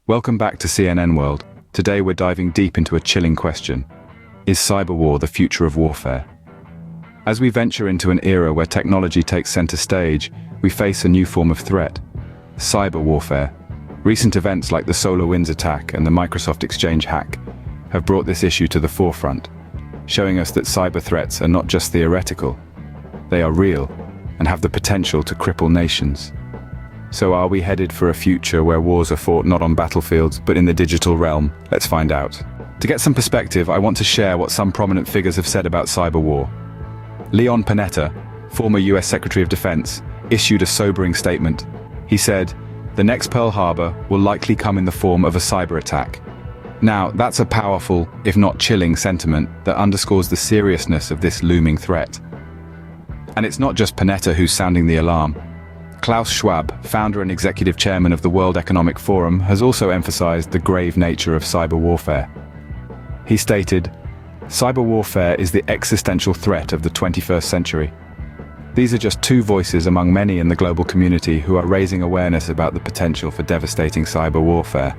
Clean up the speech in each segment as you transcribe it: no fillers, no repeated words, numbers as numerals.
Welcome back to CNN World. Today we're diving deep into a chilling question. Is cyber war the future of warfare? As we venture into an era where technology takes center stage, we face a new form of threat: cyber warfare. Recent events like the SolarWinds attack and the Microsoft Exchange hack have brought this issue to the forefront, showing us that cyber threats are not just theoretical, they are real and have the potential to cripple nations. So are we headed for a future where wars are fought not on battlefields but in the digital realm? Let's find out. To get some perspective, I want to share what some prominent figures have said about cyber war. Leon Panetta, former US Secretary of Defense, issued a sobering statement. He said, "The next Pearl Harbor will likely come in the form of a cyber attack." Now, that's a powerful, if not chilling, sentiment that underscores the seriousness of this looming threat. And it's not just Panetta who's sounding the alarm. Klaus Schwab, founder and executive chairman of the World Economic Forum, has also emphasized the grave nature of cyber warfare. He stated, "Cyber warfare is the existential threat of the 21st century." These are just two voices among many in the global community who are raising awareness about the potential for devastating cyber warfare.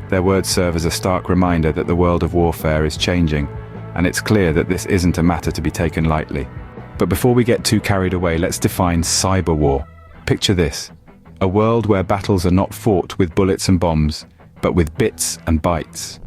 Their words serve as a stark reminder that the world of warfare is changing, and it's clear that this isn't a matter to be taken lightly. But before we get too carried away, let's define cyber war. Picture this: a world where battles are not fought with bullets and bombs, but with bits and bytes.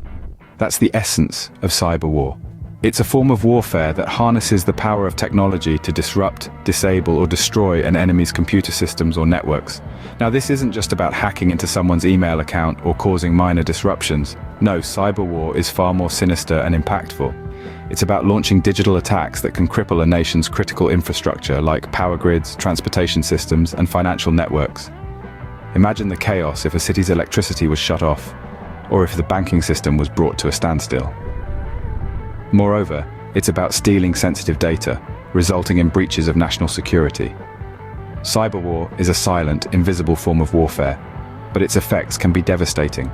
That's the essence of cyber war. It's a form of warfare that harnesses the power of technology to disrupt, disable, or destroy an enemy's computer systems or networks. Now, this isn't just about hacking into someone's email account or causing minor disruptions. No, cyber war is far more sinister and impactful. It's about launching digital attacks that can cripple a nation's critical infrastructure like power grids, transportation systems, and financial networks. Imagine the chaos if a city's electricity was shut off, or if the banking system was brought to a standstill. Moreover, it's about stealing sensitive data, resulting in breaches of national security. Cyber war is a silent, invisible form of warfare, but its effects can be devastating.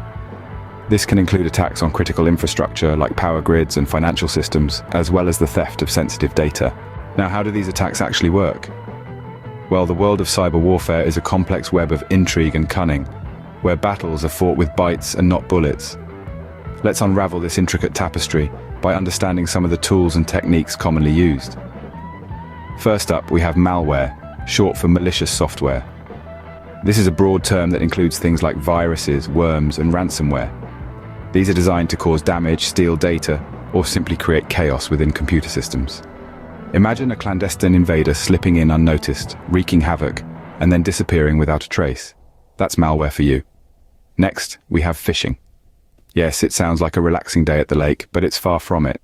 This can include attacks on critical infrastructure like power grids and financial systems, as well as the theft of sensitive data. Now, how do these attacks actually work? Well, the world of cyber warfare is a complex web of intrigue and cunning, where battles are fought with bytes and not bullets. Let's unravel this intricate tapestry by understanding some of the tools and techniques commonly used. First up, we have malware, short for malicious software. This is a broad term that includes things like viruses, worms, and ransomware. These are designed to cause damage, steal data, or simply create chaos within computer systems. Imagine a clandestine invader slipping in unnoticed, wreaking havoc, and then disappearing without a trace. That's malware for you. Next, we have phishing. Yes, it sounds like a relaxing day at the lake, but it's far from it.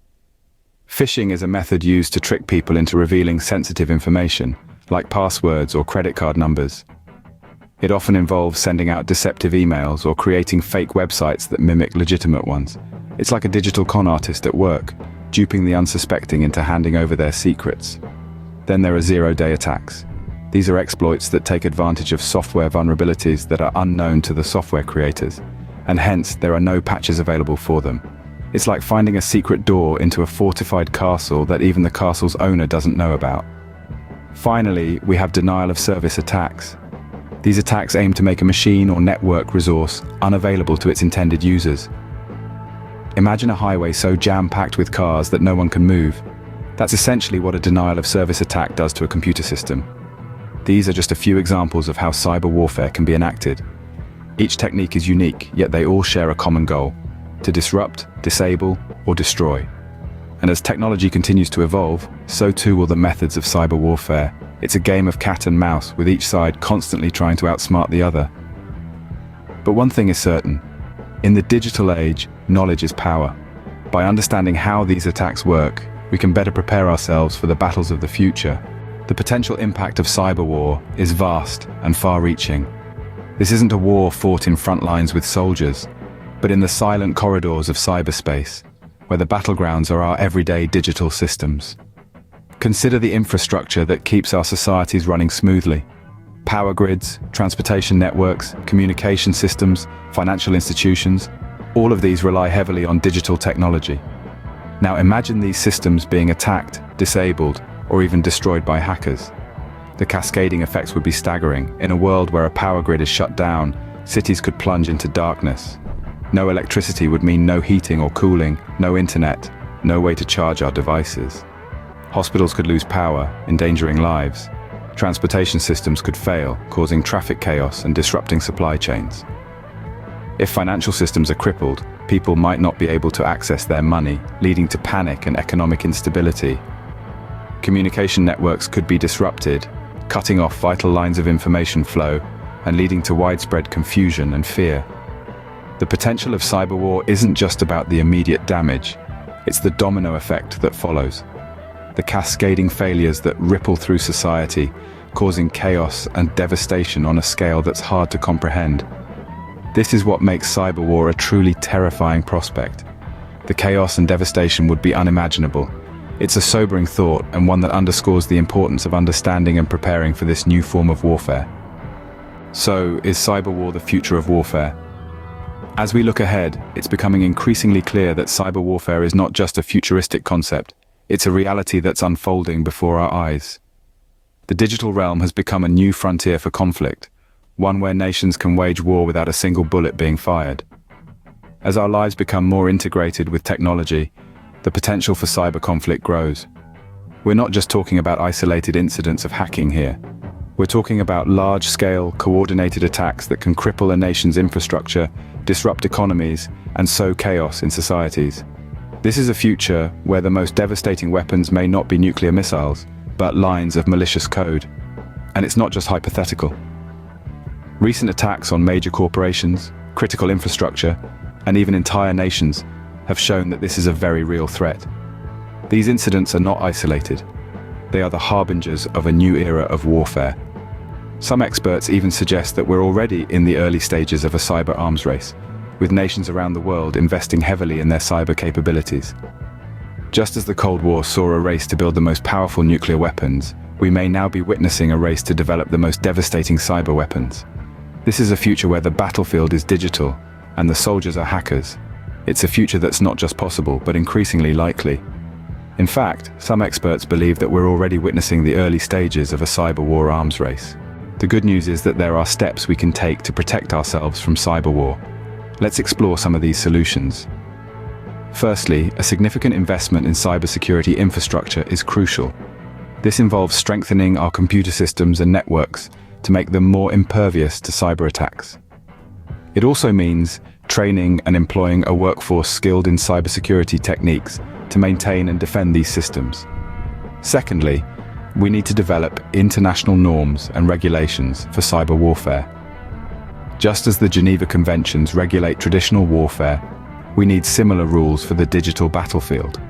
Phishing is a method used to trick people into revealing sensitive information, like passwords or credit card numbers. It often involves sending out deceptive emails or creating fake websites that mimic legitimate ones. It's like a digital con artist at work, duping the unsuspecting into handing over their secrets. Then there are zero-day attacks. These are exploits that take advantage of software vulnerabilities that are unknown to the software creators, and hence there are no patches available for them. It's like finding a secret door into a fortified castle that even the castle's owner doesn't know about. Finally, we have denial-of-service attacks. These attacks aim to make a machine or network resource unavailable to its intended users. Imagine a highway so jam-packed with cars that no one can move. That's essentially what a denial-of-service attack does to a computer system. These are just a few examples of how cyber warfare can be enacted. Each technique is unique, yet they all share a common goal: to disrupt, disable, or destroy. And as technology continues to evolve, so too will the methods of cyber warfare. It's a game of cat and mouse, with each side constantly trying to outsmart the other. But one thing is certain: in the digital age, knowledge is power. By understanding how these attacks work, we can better prepare ourselves for the battles of the future. The potential impact of cyber war is vast and far-reaching. This isn't a war fought in front lines with soldiers, but in the silent corridors of cyberspace, where the battlegrounds are our everyday digital systems. Consider the infrastructure that keeps our societies running smoothly. Power grids, transportation networks, communication systems, financial institutions, all of these rely heavily on digital technology. Now imagine these systems being attacked, disabled, or even destroyed by hackers. The cascading effects would be staggering. In a world where a power grid is shut down, cities could plunge into darkness. No electricity would mean no heating or cooling, no internet, no way to charge our devices. Hospitals could lose power, endangering lives. Transportation systems could fail, causing traffic chaos and disrupting supply chains. If financial systems are crippled, people might not be able to access their money, leading to panic and economic instability. Communication networks could be disrupted, cutting off vital lines of information flow and leading to widespread confusion and fear. The potential of cyber war isn't just about the immediate damage, it's the domino effect that follows. The cascading failures that ripple through society, causing chaos and devastation on a scale that's hard to comprehend. This is what makes cyber war a truly terrifying prospect. The chaos and devastation would be unimaginable. It's a sobering thought, and one that underscores the importance of understanding and preparing for this new form of warfare. So, is cyber war the future of warfare? As we look ahead, it's becoming increasingly clear that cyber warfare is not just a futuristic concept, it's a reality that's unfolding before our eyes. The digital realm has become a new frontier for conflict, one where nations can wage war without a single bullet being fired. As our lives become more integrated with technology, the potential for cyber conflict grows. We're not just talking about isolated incidents of hacking here. We're talking about large-scale, coordinated attacks that can cripple a nation's infrastructure, disrupt economies, and sow chaos in societies. This is a future where the most devastating weapons may not be nuclear missiles, but lines of malicious code. And it's not just hypothetical. Recent attacks on major corporations, critical infrastructure, and even entire nations have shown that this is a very real threat. These incidents are not isolated. They are the harbingers of a new era of warfare. Some experts even suggest that we're already in the early stages of a cyber arms race, with nations around the world investing heavily in their cyber capabilities. Just as the Cold War saw a race to build the most powerful nuclear weapons, we may now be witnessing a race to develop the most devastating cyber weapons. This is a future where the battlefield is digital, and the soldiers are hackers. It's a future that's not just possible, but increasingly likely. In fact, some experts believe that we're already witnessing the early stages of a cyber war arms race. The good news is that there are steps we can take to protect ourselves from cyber war. Let's explore some of these solutions. Firstly, a significant investment in cybersecurity infrastructure is crucial. This involves strengthening our computer systems and networks to make them more impervious to cyber attacks. It also means training and employing a workforce skilled in cybersecurity techniques to maintain and defend these systems. Secondly, we need to develop international norms and regulations for cyber warfare. Just as the Geneva Conventions regulate traditional warfare, we need similar rules for the digital battlefield.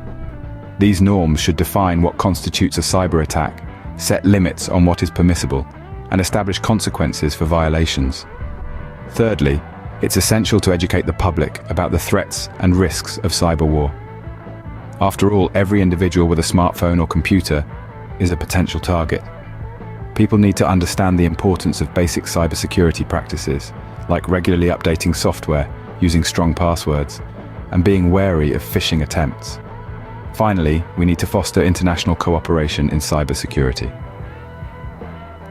These norms should define what constitutes a cyber attack, set limits on what is permissible, and establish consequences for violations. Thirdly, it's essential to educate the public about the threats and risks of cyber war. After all, every individual with a smartphone or computer is a potential target. People need to understand the importance of basic cybersecurity practices, like regularly updating software, using strong passwords, and being wary of phishing attempts. Finally, we need to foster international cooperation in cybersecurity.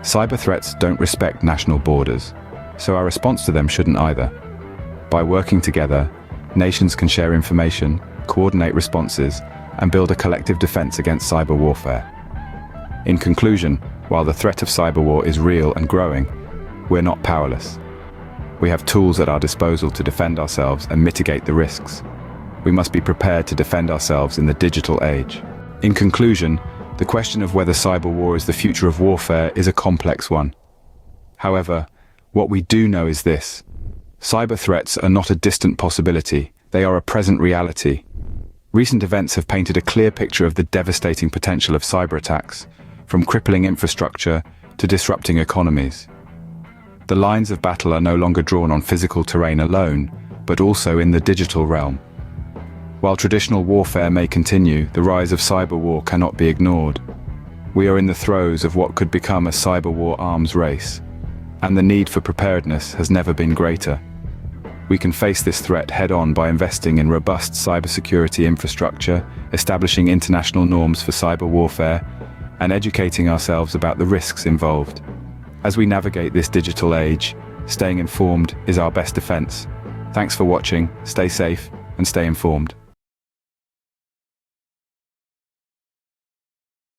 Cyber threats don't respect national borders, so our response to them shouldn't either. By working together, nations can share information, coordinate responses, and build a collective defense against cyber warfare. In conclusion, while the threat of cyber war is real and growing, we're not powerless. We have tools at our disposal to defend ourselves and mitigate the risks. We must be prepared to defend ourselves in the digital age. In conclusion, the question of whether cyber war is the future of warfare is a complex one. However, what we do know is this: cyber threats are not a distant possibility, they are a present reality. Recent events have painted a clear picture of the devastating potential of cyber attacks, from crippling infrastructure to disrupting economies. The lines of battle are no longer drawn on physical terrain alone, but also in the digital realm. While traditional warfare may continue, the rise of cyber war cannot be ignored. We are in the throes of what could become a cyber war arms race, and the need for preparedness has never been greater. We can face this threat head-on by investing in robust cybersecurity infrastructure, establishing international norms for cyber warfare, and educating ourselves about the risks involved. As we navigate this digital age, staying informed is our best defense. Thanks for watching, stay safe, and stay informed.